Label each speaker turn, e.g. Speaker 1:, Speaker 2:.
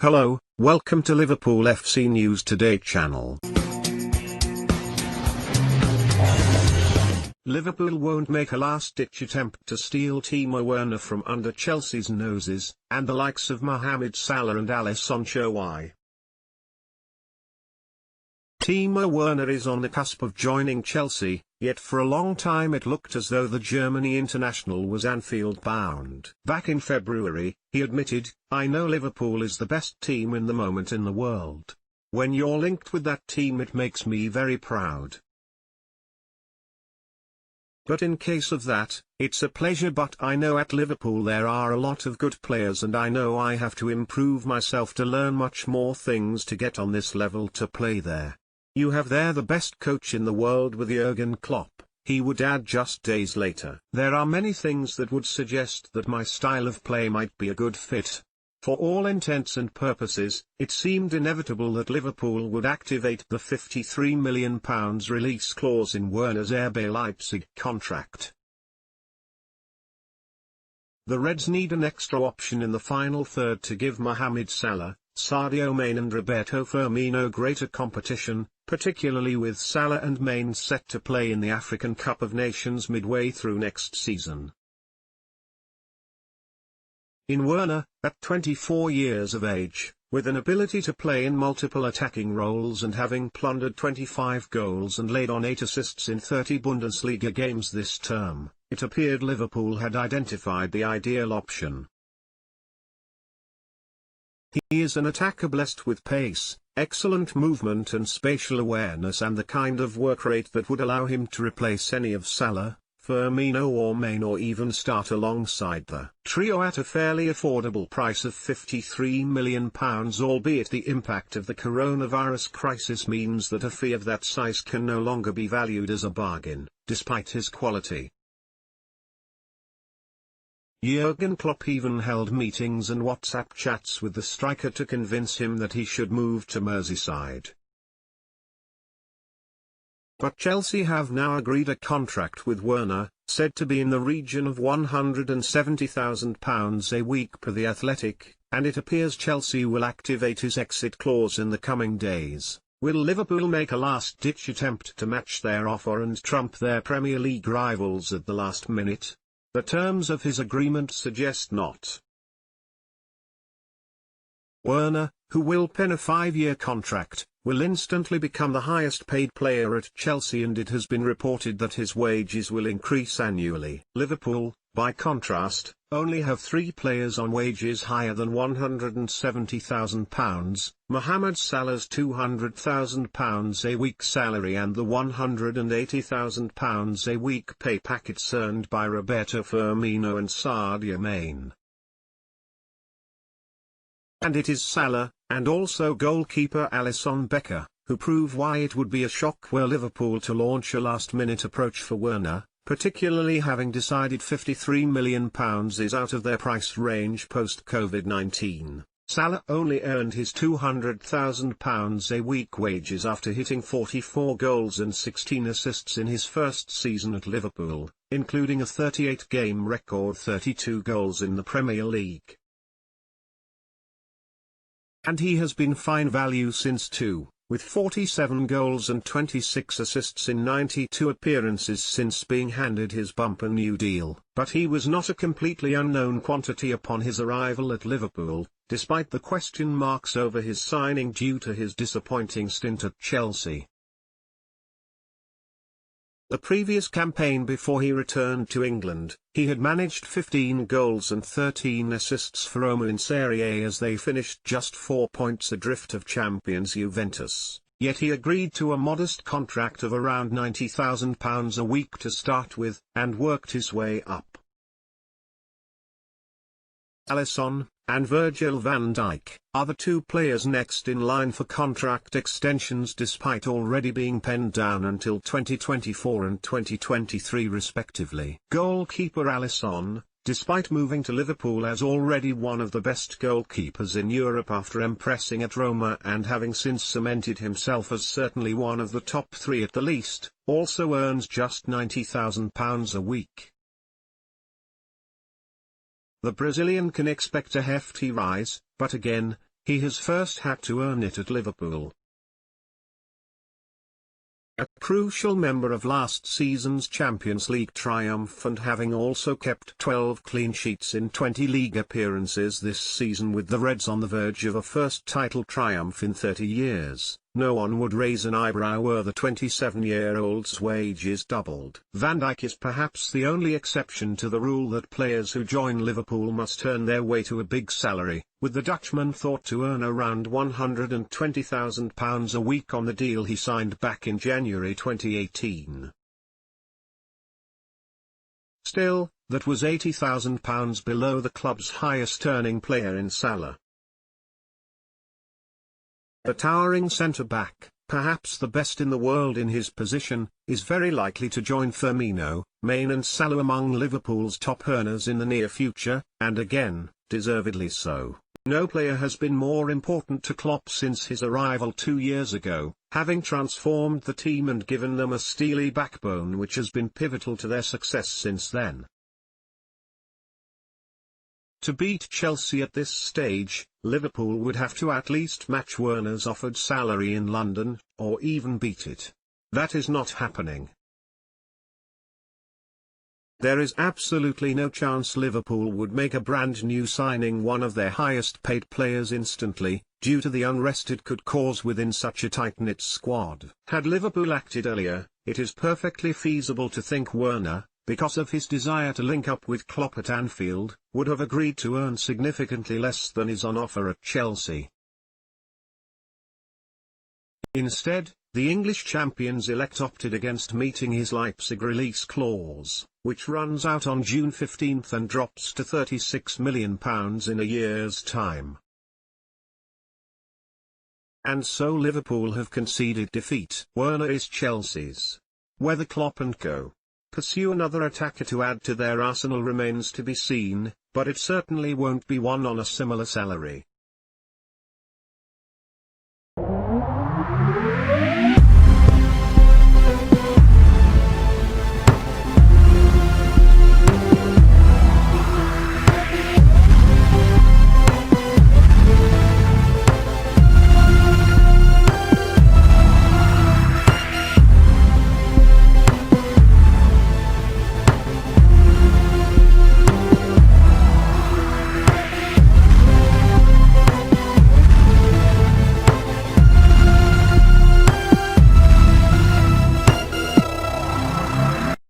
Speaker 1: Hello, welcome to Liverpool FC News Today channel. Liverpool won't make a last-ditch attempt to steal Timo Werner from under Chelsea's noses, and the likes of Mohamed Salah and Alisson show why. Timo Werner is on the cusp of joining Chelsea, yet for a long time it looked as though the Germany international was Anfield-bound. Back in February, he admitted, "I know Liverpool is the best team in the moment in the world. When you're linked with that team it makes me very proud. But in case of that, it's a pleasure, but I know at Liverpool there are a lot of good players and I know I have to improve myself to learn much more things to get on this level to play there. You have there the best coach in the world with Jurgen Klopp," he would add just days later. "There are many things that would suggest that my style of play might be a good fit. For all intents and purposes, it seemed inevitable that Liverpool would activate the £53 million release clause in Werner's RB Leipzig contract. The Reds need an extra option in the final third to give Mohamed Salah, Sadio Mane and Roberto Firmino greater competition, particularly with Salah and Mane set to play in the African Cup of Nations midway through next season. In Werner, at 24 years of age, with an ability to play in multiple attacking roles and having plundered 25 goals and laid on 8 assists in 30 Bundesliga games this term, it appeared Liverpool had identified the ideal option. He is an attacker blessed with pace, excellent movement and spatial awareness, and the kind of work rate that would allow him to replace any of Salah, Firmino or Mane, or even start alongside the trio at a fairly affordable price of £53 million, albeit the impact of the coronavirus crisis means that a fee of that size can no longer be valued as a bargain, despite his quality. Jurgen Klopp even held meetings and WhatsApp chats with the striker to convince him that he should move to Merseyside. But Chelsea have now agreed a contract with Werner, said to be in the region of £170,000 a week per The Athletic, and it appears Chelsea will activate his exit clause in the coming days. Will Liverpool make a last-ditch attempt to match their offer and trump their Premier League rivals at the last minute? The terms of his agreement suggest not. Werner, who will pen a 5-year contract, will instantly become the highest-paid player at Chelsea, and it has been reported that his wages will increase annually. Liverpool, by contrast, only have 3 players on wages higher than £170,000, Mohamed Salah's £200,000 a week salary and the £180,000 a week pay packets earned by Roberto Firmino and Sadio Mane. And it is Salah, and also goalkeeper Alisson Becker, who prove why it would be a shock were Liverpool to launch a last-minute approach for Werner, particularly having decided £53 million is out of their price range post-COVID-19. Salah only earned his £200,000 a week wages after hitting 44 goals and 16 assists in his first season at Liverpool, including a 38-game record 32 goals in the Premier League. And he has been fine value since too, with 47 goals and 26 assists in 92 appearances since being handed his bumper new deal. But he was not a completely unknown quantity upon his arrival at Liverpool, despite the question marks over his signing due to his disappointing stint at Chelsea. The previous campaign before he returned to England, he had managed 15 goals and 13 assists for Roma in Serie A as they finished just 4 points adrift of champions Juventus, yet he agreed to a modest contract of around £90,000 a week to start with, and worked his way up. Alisson, and Virgil van Dijk, are the 2 players next in line for contract extensions, despite already being penned down until 2024 and 2023 respectively. Goalkeeper Alisson, despite moving to Liverpool as already one of the best goalkeepers in Europe after impressing at Roma and having since cemented himself as certainly one of the top 3 at the least, also earns just £90,000 a week. The Brazilian can expect a hefty rise, but again, he has first had to earn it at Liverpool. A crucial member of last season's Champions League triumph and having also kept 12 clean sheets in 20 league appearances this season with the Reds on the verge of a first title triumph in 30 years, no one would raise an eyebrow were the 27-year-old's wages doubled. Van Dijk is perhaps the only exception to the rule that players who join Liverpool must earn their way to a big salary, with the Dutchman thought to earn around £120,000 a week on the deal he signed back in January 2018. Still, that was £80,000 below the club's highest earning player in Salah. The towering centre-back, perhaps the best in the world in his position, is very likely to join Firmino, Mane and Salah among Liverpool's top earners in the near future, and again, deservedly so. No player has been more important to Klopp since his arrival 2 years ago, having transformed the team and given them a steely backbone which has been pivotal to their success since then. To beat Chelsea at this stage, Liverpool would have to at least match Werner's offered salary in London, or even beat it. That is not happening. There is absolutely no chance Liverpool would make a brand new signing one of their highest paid players instantly, due to the unrest it could cause within such a tight-knit squad. Had Liverpool acted earlier, it is perfectly feasible to think Werner, because of his desire to link up with Klopp at Anfield, would have agreed to earn significantly less than is on offer at Chelsea. Instead, the English champions-elect opted against meeting his Leipzig release clause, which runs out on June 15 and drops to £36 million in a year's time. And so Liverpool have conceded defeat. Werner is Chelsea's. Whether Klopp and co. pursue another attacker to add to their arsenal remains to be seen, but it certainly won't be one on a similar salary.